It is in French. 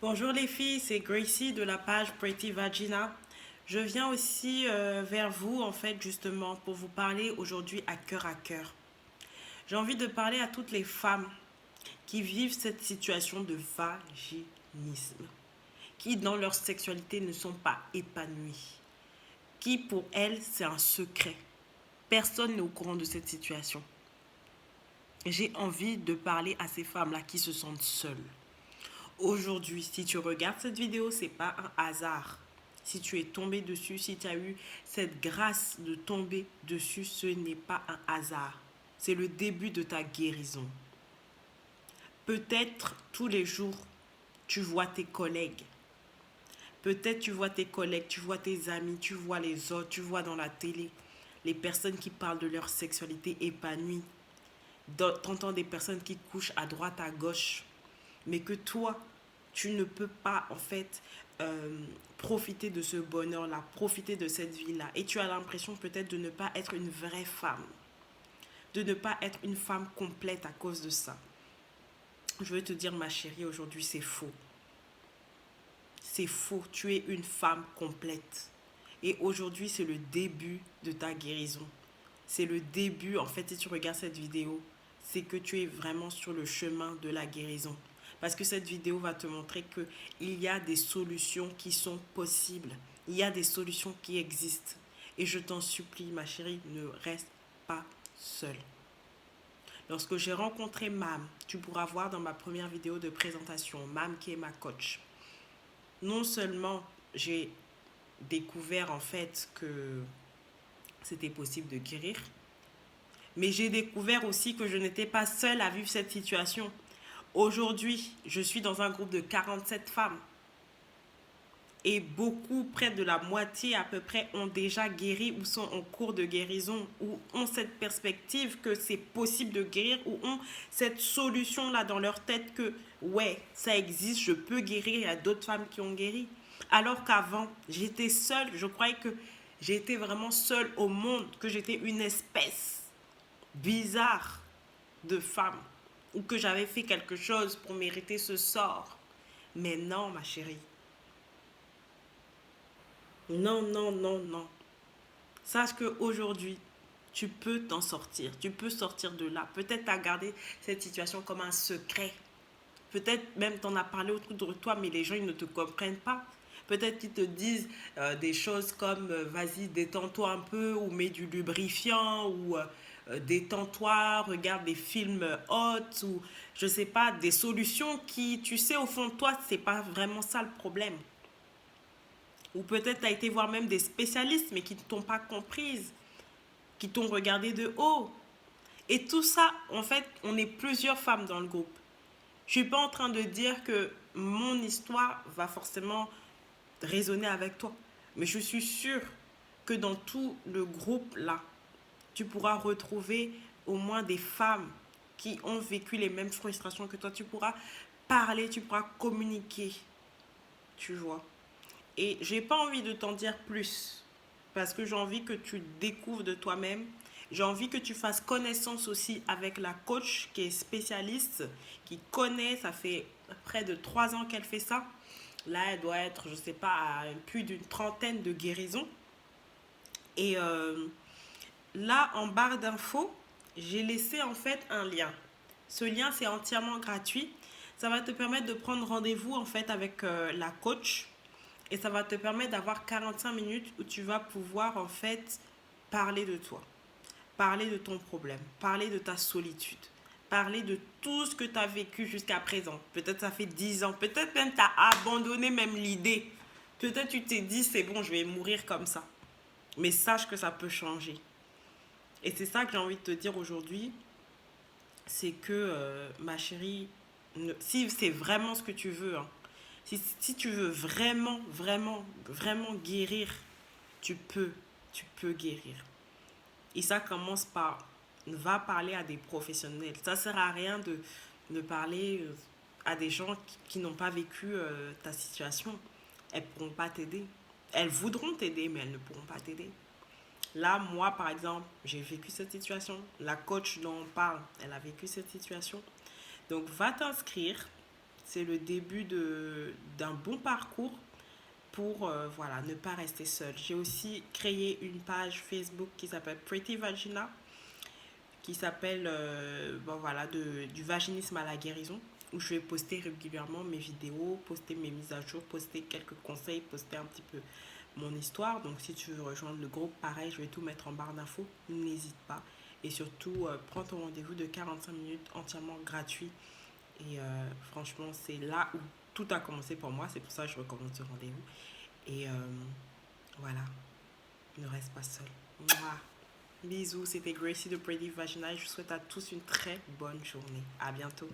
Bonjour les filles, c'est Gracie de la page Pretty Vagina. Je viens aussi vers vous en fait justement pour vous parler aujourd'hui à cœur à cœur. J'ai envie de parler à toutes les femmes qui vivent cette situation de vaginisme, qui dans leur sexualité ne sont pas épanouies, qui pour elles c'est un secret. Personne n'est au courant de cette situation. J'ai envie de parler à ces femmes-là qui se sentent seules. Aujourd'hui, si tu regardes cette vidéo, c'est pas un hasard. Si tu es tombé dessus, si tu as eu cette grâce de tomber dessus, ce n'est pas un hasard. C'est le début de ta guérison. Peut-être tous les jours, tu vois tes collègues. Peut-être tu vois tes collègues, tu vois tes amis, tu vois les autres, tu vois dans la télé les personnes qui parlent de leur sexualité épanouie. T'entends des personnes qui couchent à droite, à gauche. Mais que toi, tu ne peux pas en fait profiter de ce bonheur-là, profiter de cette vie-là. Et tu as l'impression peut-être de ne pas être une vraie femme, de ne pas être une femme complète à cause de ça. Je veux te dire, ma chérie, aujourd'hui, c'est faux. C'est faux, tu es une femme complète. Et aujourd'hui, c'est le début de ta guérison. C'est le début, en fait, si tu regardes cette vidéo, c'est que tu es vraiment sur le chemin de la guérison. Parce que cette vidéo va te montrer qu'il y a des solutions qui sont possibles. Il y a des solutions qui existent. Et je t'en supplie, ma chérie, ne reste pas seule. Lorsque j'ai rencontré Mam, tu pourras voir dans ma première vidéo de présentation, Mam qui est ma coach. Non seulement j'ai découvert en fait que c'était possible de guérir, mais j'ai découvert aussi que je n'étais pas seule à vivre cette situation. Aujourd'hui, je suis dans un groupe de 47 femmes. Et beaucoup, près de la moitié à peu près, ont déjà guéri ou sont en cours de guérison, ou ont cette perspective que c'est possible de guérir, ou ont cette solution-là dans leur tête que, ouais, ça existe, je peux guérir, il y a d'autres femmes qui ont guéri. Alors qu'avant, j'étais seule, je croyais que j'étais vraiment seule au monde, que j'étais une espèce bizarre de femme, ou que j'avais fait quelque chose pour mériter ce sort. Mais non, ma chérie. Non, non, non, non. Sache qu'aujourd'hui, tu peux t'en sortir. Tu peux sortir de là. Peut-être tu as gardé cette situation comme un secret. Peut-être même tu en as parlé autour de toi, mais les gens ils ne te comprennent pas. Peut-être qu'ils te disent des choses comme vas-y, détends-toi un peu, ou mets du lubrifiant, ou détends-toi, regarde des films hot, ou je sais pas, des solutions qui, tu sais, au fond de toi, c'est pas vraiment ça le problème. Ou peut-être tu as été voir même des spécialistes, mais qui ne t'ont pas comprise, qui t'ont regardé de haut. Et tout ça, en fait, on est plusieurs femmes dans le groupe. Je ne suis pas en train de dire que mon histoire va forcément résonner avec toi. Mais je suis sûre que dans tout le groupe là, tu pourras retrouver au moins des femmes qui ont vécu les mêmes frustrations que toi. Tu pourras parler, tu pourras communiquer, tu vois. Et j'ai pas envie de t'en dire plus parce que j'ai envie que tu découvres de toi-même. J'ai envie que tu fasses connaissance aussi avec la coach qui est spécialiste, qui connaît, ça fait près de 3 ans qu'elle fait ça. Là, elle doit être, je sais pas, à plus d'une trentaine de guérisons. Et là, en barre d'infos, j'ai laissé en fait un lien. Ce lien, c'est entièrement gratuit. Ça va te permettre de prendre rendez-vous en fait avec la coach. Et ça va te permettre d'avoir 45 minutes où tu vas pouvoir en fait parler de toi, parler de ton problème, parler de ta solitude, parler de tout ce que tu as vécu jusqu'à présent. Peut-être ça fait 10 ans, peut-être même tu as abandonné même l'idée. Peut-être tu t'es dit c'est bon, je vais mourir comme ça. Mais sache que ça peut changer. Et c'est ça que j'ai envie de te dire aujourd'hui, c'est que ma chérie, si c'est vraiment ce que tu veux, hein, si tu veux vraiment, vraiment, vraiment guérir, tu peux guérir. Et ça commence par, va parler à des professionnels. Ça ne sert à rien de parler à des gens qui n'ont pas vécu ta situation. Elles ne pourront pas t'aider. Elles voudront t'aider, mais elles ne pourront pas t'aider. Là, moi, par exemple, j'ai vécu cette situation. La coach dont on parle, elle a vécu cette situation. Donc, va t'inscrire. c'est le début d'un bon parcours pour voilà, ne pas rester seule. J'ai aussi créé une page Facebook qui s'appelle Pretty Vagina, qui s'appelle bon, voilà, du vaginisme à la guérison, où je vais poster régulièrement mes vidéos, poster mes mises à jour, poster quelques conseils, poster un petit peu mon histoire. Donc si tu veux rejoindre le groupe, pareil, je vais tout mettre en barre d'infos, n'hésite pas. Et surtout, prends ton rendez-vous de 45 minutes entièrement gratuit. Et franchement, c'est là où tout a commencé pour moi, c'est pour ça que je recommande ce rendez-vous. Et voilà, ne reste pas seul. Mouah. Bisous, c'était Gracie de Pretty Vagina. Je vous souhaite à tous une très bonne journée. À bientôt.